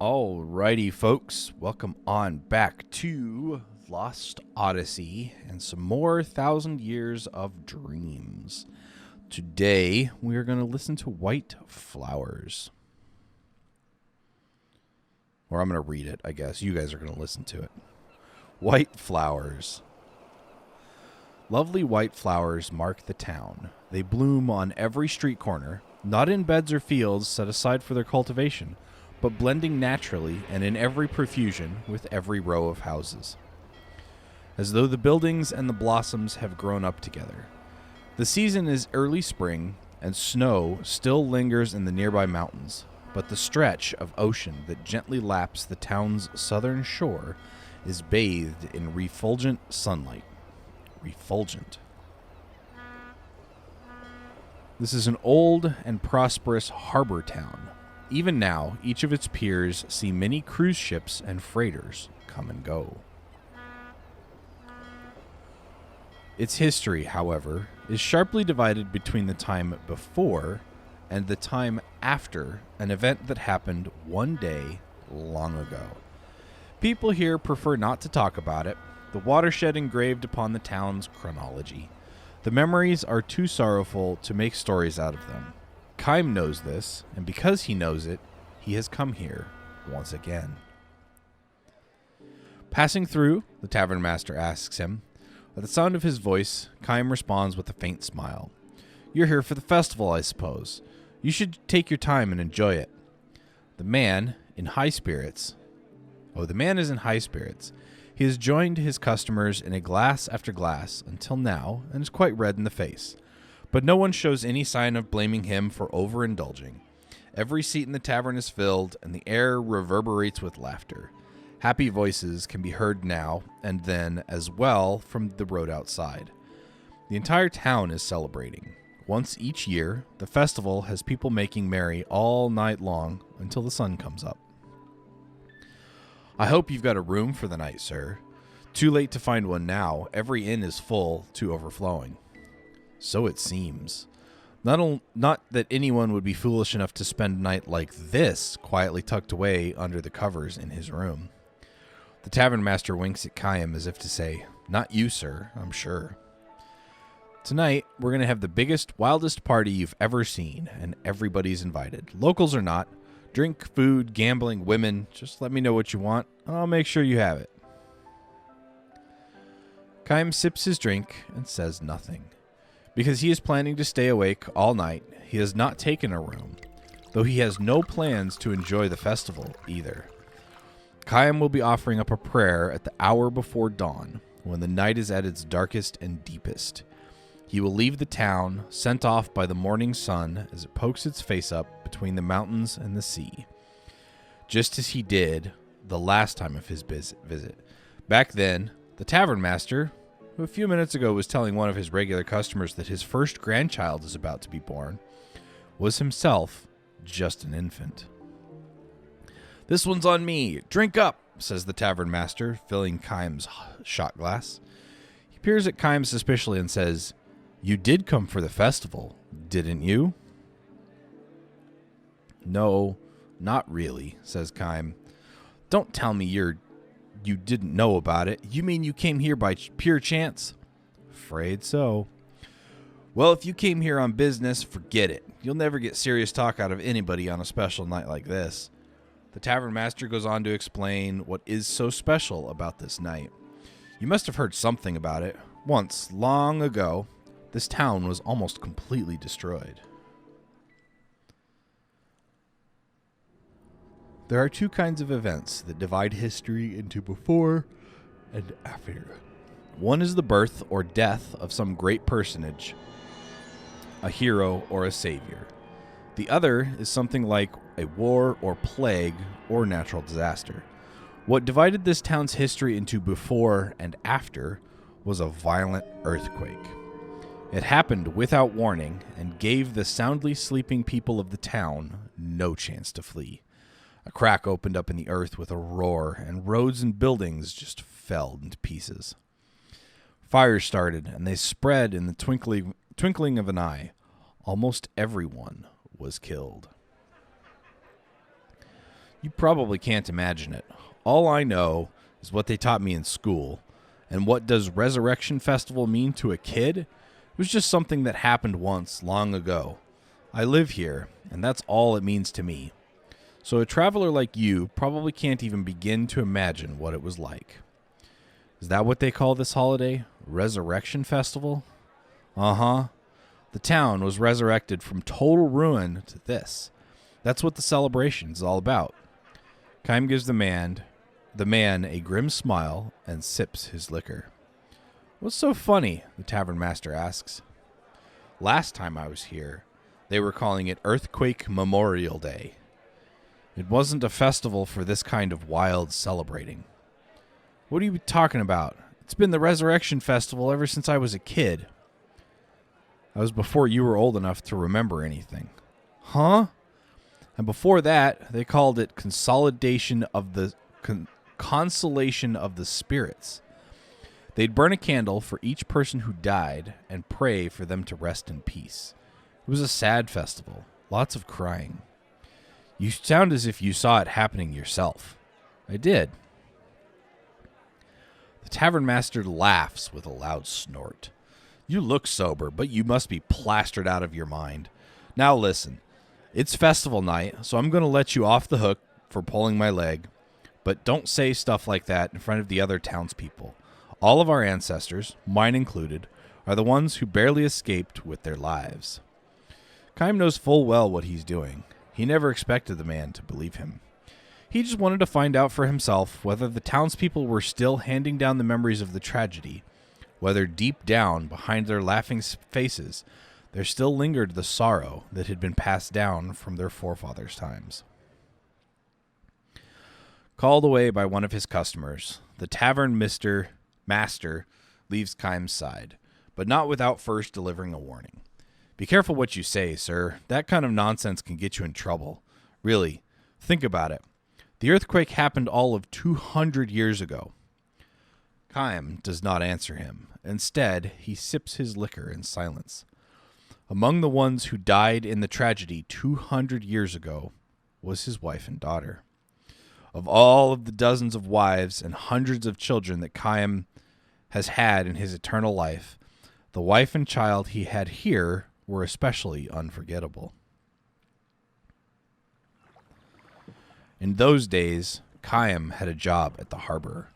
Alrighty, folks, welcome on back to Lost Odyssey and some more 1,000 Years of Dreams. Today, we are going to listen to White Flowers. Or I'm going to read it, I guess. You guys are going to listen to it. White Flowers. Lovely white flowers mark the town. They bloom on every street corner, not in beds or fields set aside for their cultivation, but blending naturally and in every profusion with every row of houses, as though the buildings and the blossoms have grown up together. The season is early spring, and snow still lingers in the nearby mountains, but the stretch of ocean that gently laps the town's southern shore is bathed in refulgent sunlight. Refulgent. This is an old and prosperous harbor town. Even now, each of its piers see many cruise ships and freighters come and go. Its history, however, is sharply divided between the time before and the time after an event that happened one day long ago. People here prefer not to talk about it, the watershed engraved upon the town's chronology. The memories are too sorrowful to make stories out of them. Kime knows this, and because he knows it, he has come here once again. Passing through, the tavern master asks him. At the sound of his voice, Kime responds with a faint smile. You're here for the festival, I suppose. You should take your time and enjoy it. The man is in high spirits. He has joined his customers in a glass after glass until now and is quite red in the face. But no one shows any sign of blaming him for overindulging. Every seat in the tavern is filled, and the air reverberates with laughter. Happy voices can be heard now and then as well from the road outside. The entire town is celebrating. Once each year, the festival has people making merry all night long until the sun comes up. I hope you've got a room for the night, sir. Too late to find one now. Every inn is full to overflowing. So it seems. Not that anyone would be foolish enough to spend a night like this quietly tucked away under the covers in his room. The tavern master winks at Kime as if to say, Not you, sir, I'm sure. Tonight, we're going to have the biggest, wildest party you've ever seen, and everybody's invited. Locals or not. Drink, food, gambling, women. Just let me know what you want, and I'll make sure you have it. Kime sips his drink and says nothing. Because he is planning to stay awake all night, he has not taken a room, though he has no plans to enjoy the festival either. Kime will be offering up a prayer at the hour before dawn, when the night is at its darkest and deepest. He will leave the town, sent off by the morning sun as it pokes its face up between the mountains and the sea, just as he did the last time of his visit. Back then, the tavern master, who a few minutes ago was telling one of his regular customers that his first grandchild is about to be born, was himself just an infant. This one's on me. Drink up, says the tavern master, filling Kime's shot glass. He peers at Kime suspiciously and says, You did come for the festival, didn't you? No, not really, says Kime. Don't tell me you didn't know about it. You mean you came here by pure chance? Afraid so. Well, if you came here on business, forget it. You'll never get serious talk out of anybody on a special night like this. The tavern master goes on to explain what is so special about this night. You must have heard something about it. Once, long ago, this town was almost completely destroyed. There are two kinds of events that divide history into before and after. One is the birth or death of some great personage, a hero or a savior. The other is something like a war or plague or natural disaster. What divided this town's history into before and after was a violent earthquake. It happened without warning and gave the soundly sleeping people of the town no chance to flee. A crack opened up in the earth with a roar, and roads and buildings just fell into pieces. Fires started, and they spread in the twinkling of an eye. Almost everyone was killed. You probably can't imagine it. All I know is what they taught me in school. And what does Resurrection Festival mean to a kid? It was just something that happened once, long ago. I live here, and that's all it means to me. So a traveler like you probably can't even begin to imagine what it was like. Is that what they call this holiday? Resurrection Festival? Uh-huh. The town was resurrected from total ruin to this. That's what the celebration is all about. Kime gives the man a grim smile and sips his liquor. What's so funny? The tavern master asks. Last time I was here, they were calling it Earthquake Memorial Day. It wasn't a festival for this kind of wild celebrating. What are you talking about? It's been the Resurrection Festival ever since I was a kid. That was before you were old enough to remember anything. Huh? And before that, they called it Consolation of the Spirits. They'd burn a candle for each person who died and pray for them to rest in peace. It was a sad festival. Lots of crying. You sound as if you saw it happening yourself. I did. The tavern master laughs with a loud snort. You look sober, but you must be plastered out of your mind. Now listen. It's festival night, so I'm going to let you off the hook for pulling my leg. But don't say stuff like that in front of the other townspeople. All of our ancestors, mine included, are the ones who barely escaped with their lives. Kime knows full well what he's doing. He never expected the man to believe him. He just wanted to find out for himself whether the townspeople were still handing down the memories of the tragedy, whether deep down, behind their laughing faces, there still lingered the sorrow that had been passed down from their forefathers' times. Called away by one of his customers, the tavern master leaves Kime's side, but not without first delivering a warning. Be careful what you say, sir. That kind of nonsense can get you in trouble. Really, think about it. The earthquake happened all of 200 years ago. Kime does not answer him. Instead, he sips his liquor in silence. Among the ones who died in the tragedy 200 years ago was his wife and daughter. Of all of the dozens of wives and hundreds of children that Kime has had in his eternal life, the wife and child he had here were especially unforgettable. In those days, Kime had a job at the harbor.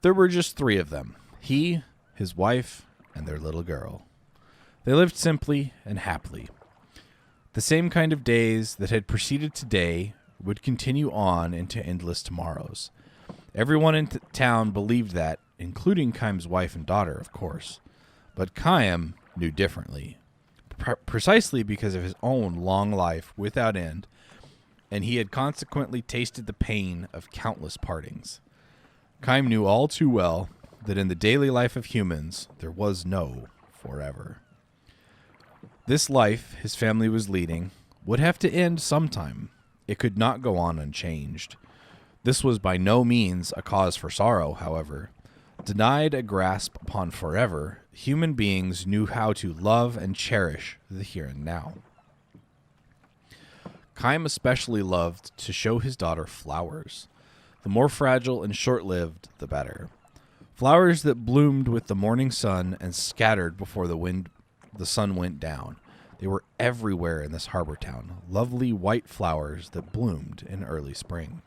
There were just 3 of them, he, his wife, and their little girl. They lived simply and happily. The same kind of days that had preceded today would continue on into endless tomorrows. Everyone in town believed that, including Kime's wife and daughter, of course. But Kime knew differently, precisely because of his own long life without end, and he had consequently tasted the pain of countless partings. Kime knew all too well that in the daily life of humans, there was no forever. This life his family was leading would have to end sometime. It could not go on unchanged. This was by no means a cause for sorrow, however. Denied a grasp upon forever, human beings knew how to love and cherish the here and now. Kime especially loved to show his daughter flowers. The more fragile and short-lived, the better. Flowers that bloomed with the morning sun and scattered before the sun went down. They were everywhere in this harbor town, lovely white flowers that bloomed in early spring.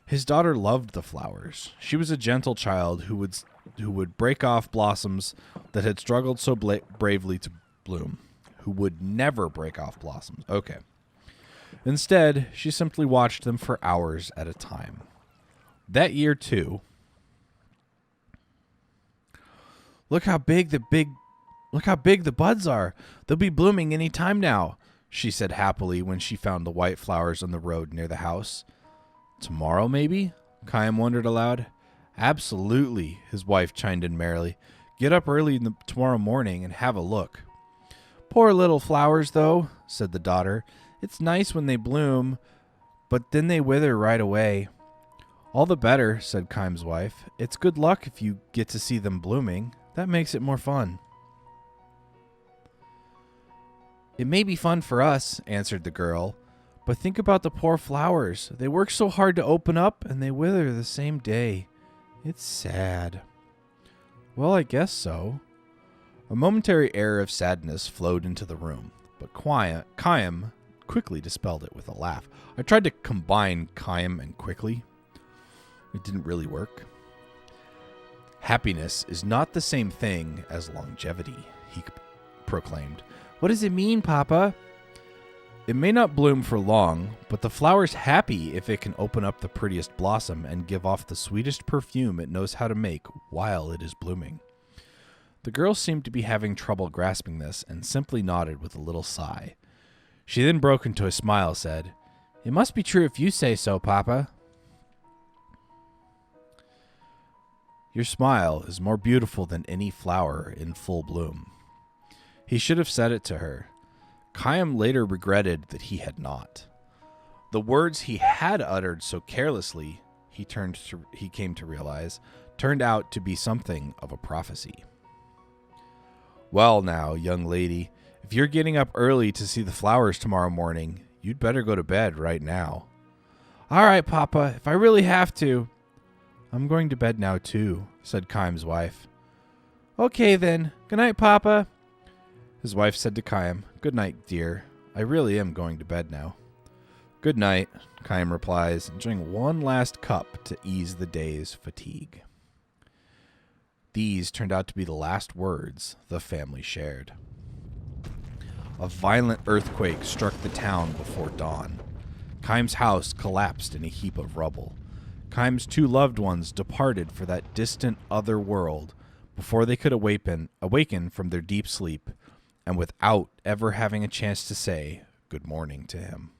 His daughter loved the flowers. She was a gentle child who would break off blossoms that had struggled so bravely to bloom. Who would never break off blossoms. Okay. Instead, she simply watched them for hours at a time. That year, too. Look how big the buds are. They'll be blooming any time now, she said happily when she found the white flowers on the road near the house. Tomorrow, maybe? Kime wondered aloud. Absolutely, his wife chimed in merrily. Get up early tomorrow morning and have a look. Poor little flowers, though, said the daughter. It's nice when they bloom, but then they wither right away. All the better, said Kime's wife. It's good luck if you get to see them blooming. That makes it more fun. It may be fun for us, answered the girl, But think about the poor flowers. They work so hard to open up, and they wither the same day. It's sad. Well, I guess so. A momentary air of sadness flowed into the room, but Chaim quickly dispelled it with a laugh. I tried to combine Chaim and quickly. It didn't really work. Happiness is not the same thing as longevity, he proclaimed. What does it mean, Papa? It may not bloom for long, but the flower's happy if it can open up the prettiest blossom and give off the sweetest perfume it knows how to make while it is blooming. The girl seemed to be having trouble grasping this and simply nodded with a little sigh. She then broke into a smile, said, It must be true if you say so, Papa. Your smile is more beautiful than any flower in full bloom. He should have said it to her. Chaim later regretted that he had not. The words he had uttered so carelessly, he came to realize, turned out to be something of a prophecy. Well now, young lady, if you're getting up early to see the flowers tomorrow morning, you'd better go to bed right now. All right, Papa, if I really have to. I'm going to bed now too, said Chaim's wife. Okay then. Good night, Papa. His wife said to Chaim, Good night, dear. I really am going to bed now. Good night, Chaim replies, enjoying one last cup to ease the day's fatigue. These turned out to be the last words the family shared. A violent earthquake struck the town before dawn. Chaim's house collapsed in a heap of rubble. Chaim's two loved ones departed for that distant other world before they could awaken from their deep sleep, and without ever having a chance to say good morning to him.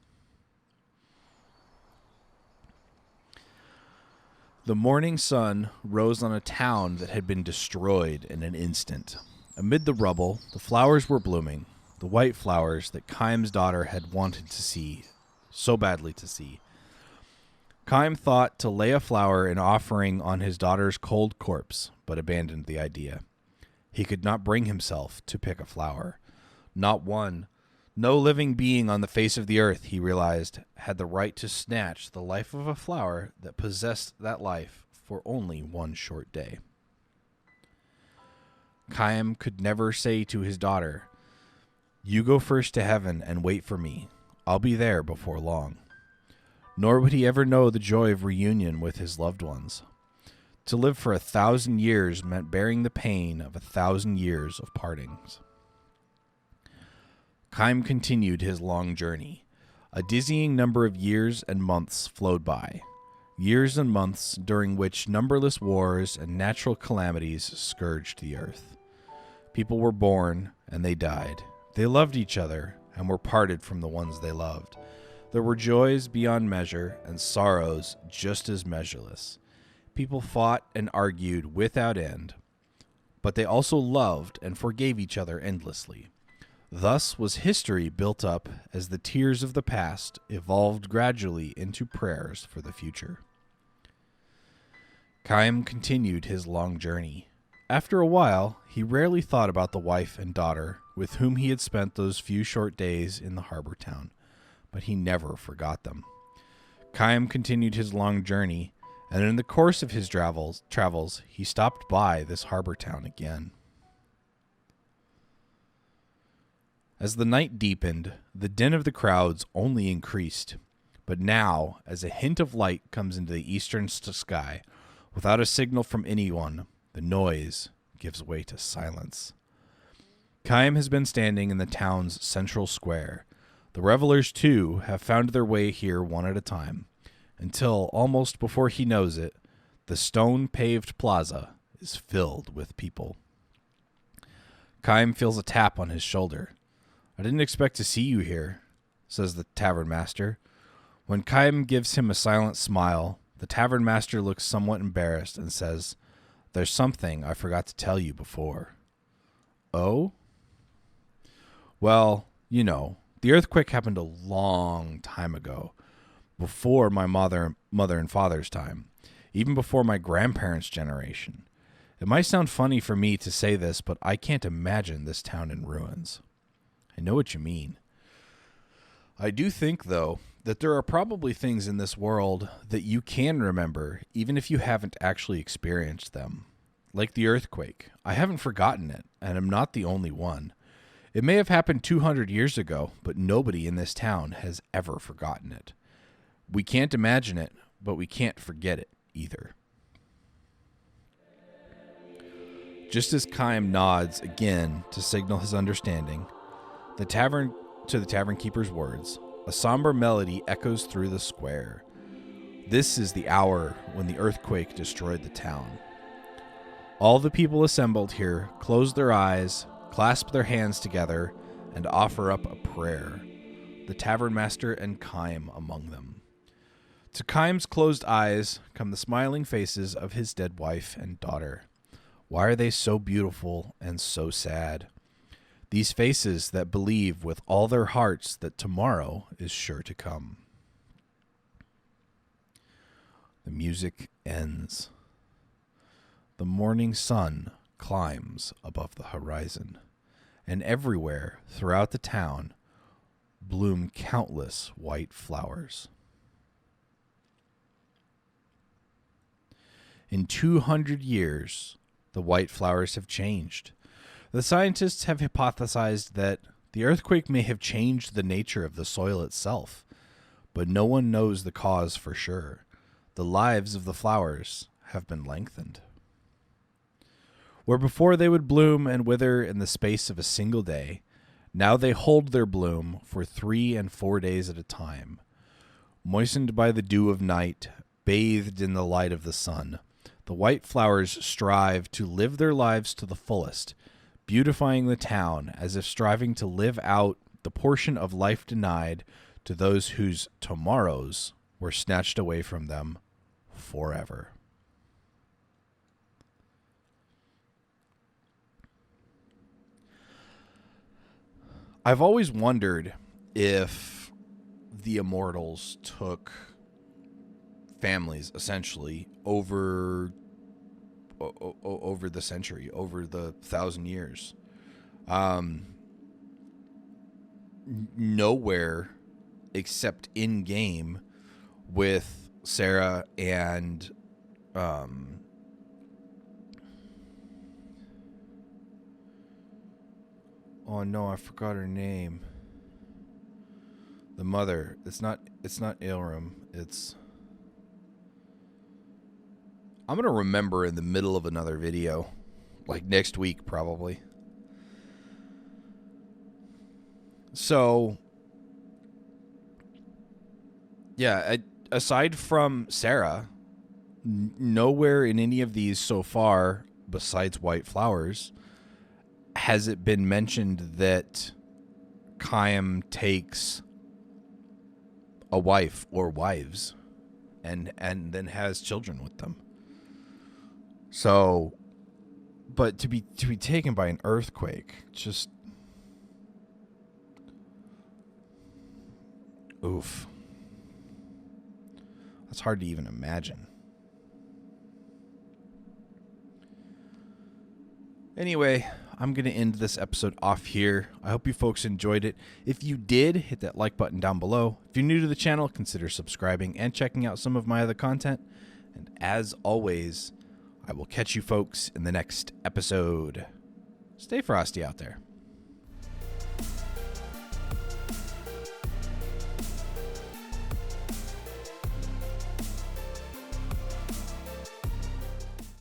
The morning sun rose on a town that had been destroyed in an instant. Amid the rubble, the flowers were blooming, the white flowers that Chaim's daughter had wanted to see, so badly to see. Chaim thought to lay a flower in offering on his daughter's cold corpse, but abandoned the idea. He could not bring himself to pick a flower. Not one. No living being on the face of the earth, he realized, had the right to snatch the life of a flower that possessed that life for only one short day. Chaim could never say to his daughter, You go first to heaven and wait for me. I'll be there before long. Nor would he ever know the joy of reunion with his loved ones. To live for 1,000 years meant bearing the pain of 1,000 years of partings. Chaim continued his long journey. A dizzying number of years and months flowed by. Years and months during which numberless wars and natural calamities scourged the earth. People were born and they died. They loved each other and were parted from the ones they loved. There were joys beyond measure and sorrows just as measureless. People fought and argued without end, but they also loved and forgave each other endlessly. Thus was history built up as the tears of the past evolved gradually into prayers for the future. Chaim continued his long journey. After a while, he rarely thought about the wife and daughter with whom he had spent those few short days in the harbor town, but he never forgot them. Chaim continued his long journey, and in the course of his travels, he stopped by this harbor town again. As the night deepened, the din of the crowds only increased, but now, as a hint of light comes into the eastern sky, without a signal from anyone, the noise gives way to silence. Chaim has been standing in the town's central square. The revelers, too, have found their way here one at a time, until, almost before he knows it, the stone-paved plaza is filled with people. Chaim feels a tap on his shoulder. I didn't expect to see you here, says the tavern master. When Chaim gives him a silent smile, the tavern master looks somewhat embarrassed and says, There's something I forgot to tell you before. Oh? Well, you know, the earthquake happened a long time ago, before my mother and father's time, even before my grandparents' generation. It might sound funny for me to say this, but I can't imagine this town in ruins. I know what you mean. I do think, though, that there are probably things in this world that you can remember, even if you haven't actually experienced them. Like the earthquake. I haven't forgotten it, and I'm not the only one. It may have happened 200 years ago, but nobody in this town has ever forgotten it. We can't imagine it, but we can't forget it either. Just as Chaim nods again to signal his understanding, the tavern keeper's words, a somber melody echoes through the square. This is the hour when the earthquake destroyed the town. All the people assembled here close their eyes, clasp their hands together, and offer up a prayer, the tavern master and Chaim among them. To Chaim's closed eyes come the smiling faces of his dead wife and daughter. Why are they so beautiful and so sad? These faces that believe with all their hearts that tomorrow is sure to come. The music ends. The morning sun climbs above the horizon, and everywhere throughout the town bloom countless white flowers. In 200 years, the white flowers have changed. The scientists have hypothesized that the earthquake may have changed the nature of the soil itself, but no one knows the cause for sure. The lives of the flowers have been lengthened. Where before they would bloom and wither in the space of a single day, now they hold their bloom for 3 and 4 days at a time. Moistened by the dew of night, bathed in the light of the sun, the white flowers strive to live their lives to the fullest, beautifying the town as if striving to live out the portion of life denied to those whose tomorrows were snatched away from them forever. I've always wondered if the immortals took families essentially over the century, over the 1,000 years. Nowhere except in game with Sarah and oh no, I forgot her name. The mother. It's not Ilrim. I'm going to remember in the middle of another video. Like next week, probably. So, yeah, aside from Sarah, nowhere in any of these so far, besides White Flowers, has it been mentioned that Chaim takes a wife or wives and then has children with them. So, but to be taken by an earthquake, just oof. That's hard to even imagine. Anyway, I'm going to end this episode off here. I hope you folks enjoyed it. If you did, hit that like button down below. If you're new to the channel, consider subscribing and checking out some of my other content. And as always, I will catch you folks in the next episode. Stay frosty out there.